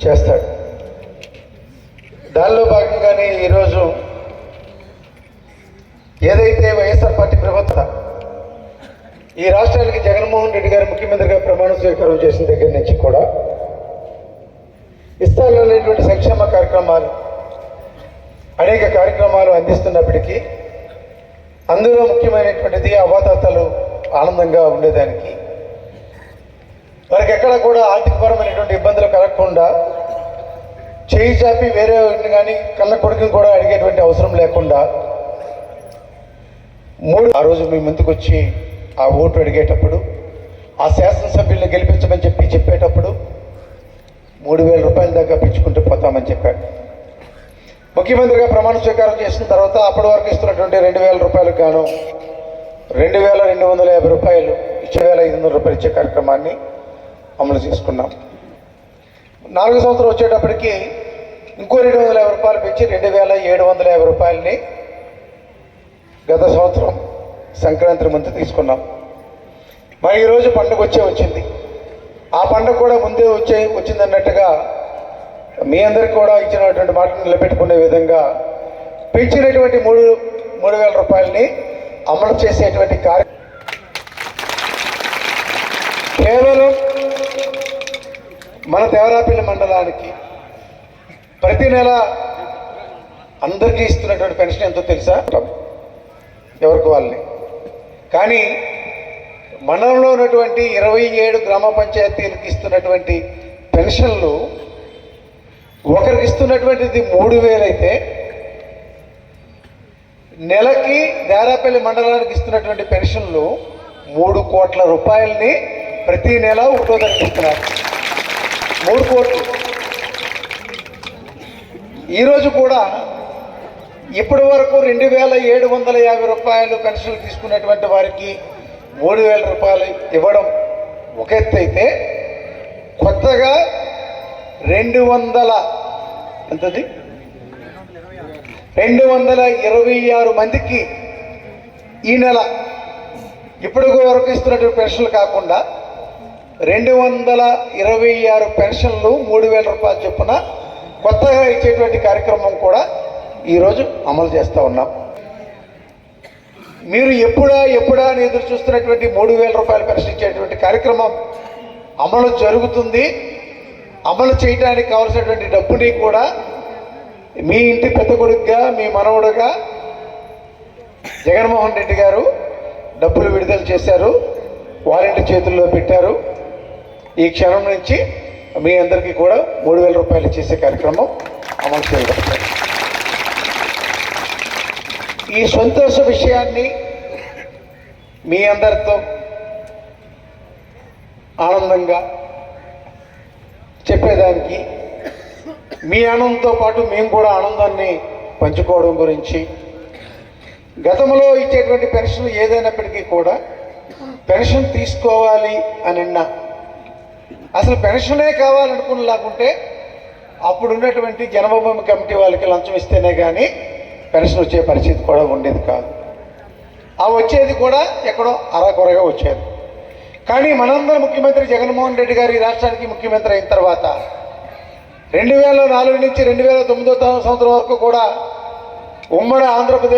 చేస్తాడు. దానిలో భాగంగానే ఈరోజు ఏదైతే వైఎస్ఆర్ పార్టీ ప్రభుత్వం ఈ రాష్ట్రానికి జగన్మోహన్ రెడ్డి గారు ముఖ్యమంత్రిగా ప్రమాణ స్వీకారం చేసిన దగ్గర నుంచి కూడా ఇస్తాలనేటువంటి సంక్షేమ కార్యక్రమాలు అనేక కార్యక్రమాలు అందిస్తున్నప్పటికీ అందులో ముఖ్యమైనటువంటిది అవాతాతలు ఆనందంగా ఉండేదానికి వారికి ఎక్కడ కూడా ఆర్థికపరమైనటువంటి ఇబ్బందులు కలగకుండా చేయి చాపి వేరే కానీ కన్న కొడుకుని కూడా అడిగేటువంటి అవసరం లేకుండా ఆ రోజు మీ ముందుకు వచ్చి ఆ ఓటు అడిగేటప్పుడు ఆ శాసనసభ్యులను గెలిపించమని చెప్పేటప్పుడు 3,000 రూపాయల దాకా పిచ్చుకుంటూ పోతామని చెప్పాడు. ముఖ్యమంత్రిగా ప్రమాణ స్వీకారం చేసిన తర్వాత అప్పటి వరకు ఇస్తున్నటువంటి 2,000 రూపాయలకు గాను 2,250 రూపాయలు 2,500 రూపాయలు ఇచ్చే కార్యక్రమాన్ని అమలు చేసుకున్నాం. 4 సంవత్సరం వచ్చేటప్పటికి ఇంకో 250 రూపాయలు పెంచి 2,750 రూపాయలని గత సంవత్సరం సంక్రాంతి ముందు తీసుకున్నాం. మరి ఈరోజు పండుగ వచ్చింది. ఆ పండుగ కూడా ముందే వచ్చిందన్నట్టుగా మీ అందరికి కూడా ఇచ్చినటువంటి మాటను నిలబెట్టుకునే విధంగా పెంచినటువంటి 3,000 రూపాయలని అమలు చేసేటువంటి కేవలం మన దేవరాపల్లి మండలానికి ప్రతి నెల అందరికీ ఇస్తున్నటువంటి పెన్షన్ ఎంతో తెలుసా? ఎవరికి వాళ్ళని. కానీ మండలంలో ఉన్నటువంటి 27 గ్రామ పంచాయతీలకు ఇస్తున్నటువంటి పెన్షన్లు ఒకరికి ఇస్తున్నటువంటిది 3,000 అయితే నెలకి దేవరాపల్లి మండలానికి ఇస్తున్నటువంటి పెన్షన్లు 3 కోట్ల రూపాయలని ప్రతి నెల ఒకటో తారీఖు ఇస్తున్నారు. 3 కోట్లు. ఈరోజు కూడా ఇప్పటి వరకు 2,750 రూపాయలు పెన్షన్లు తీసుకున్నటువంటి వారికి 3,000 రూపాయలు ఇవ్వడం ఒక ఎత్తు అయితే కొత్తగా 226 మందికి ఈ నెల ఇప్పటి వరకు ఇస్తున్నటువంటి పెన్షన్లు కాకుండా 226 పెన్షన్లు 3,000 రూపాయల చొప్పున కొత్తగా ఇచ్చేటువంటి కార్యక్రమం కూడా ఈరోజు అమలు చేస్తూ ఉన్నాం. మీరు ఎప్పుడా అని ఎదురు చూస్తున్నటువంటి 3,000 రూపాయల పెన్షన్ ఇచ్చేటువంటి కార్యక్రమం అమలు జరుగుతుంది. అమలు చేయడానికి కావాల్సినటువంటి డబ్బుని కూడా మీ ఇంటి పెద్ద కొడుకుగా మీ మనవడుగా జగన్మోహన్ రెడ్డి గారు డబ్బులు విడుదల చేశారు, వారింటి చేతుల్లో పెట్టారు. ఈ క్షణం నుంచి మీ అందరికీ కూడా 3,000 రూపాయలు చేసే కార్యక్రమం అమలు చేయబడుతుంది. ఈ సంతోష విషయాన్ని మీ అందరితో ఆనందంగా చెప్పేదానికి మీ ఆనందంతో పాటు మేము కూడా ఆనందాన్ని పంచుకోవడం గురించి గతంలో ఇచ్చేటువంటి పెన్షన్ ఏదైనప్పటికీ కూడా పెన్షన్ తీసుకోవాలి అని అసలు పెన్షనే కావాలనుకుని లేకుంటే అప్పుడు ఉన్నటువంటి జన్మభూమి కమిటీ వాళ్ళకి లంచం ఇస్తేనే కానీ పెన్షన్ వచ్చే పరిస్థితి కూడా ఉండేది కాదు. ఆ వచ్చేది కూడా ఎక్కడో అరాకొరగా వచ్చేది. కానీ మనందరం ముఖ్యమంత్రి జగన్మోహన్ రెడ్డి గారు ఈ రాష్ట్రానికి ముఖ్యమంత్రి అయిన తర్వాత 2004 నుంచి 2009 సంవత్సరం వరకు కూడా ఉమ్మడి ఆంధ్రప్రదేశ్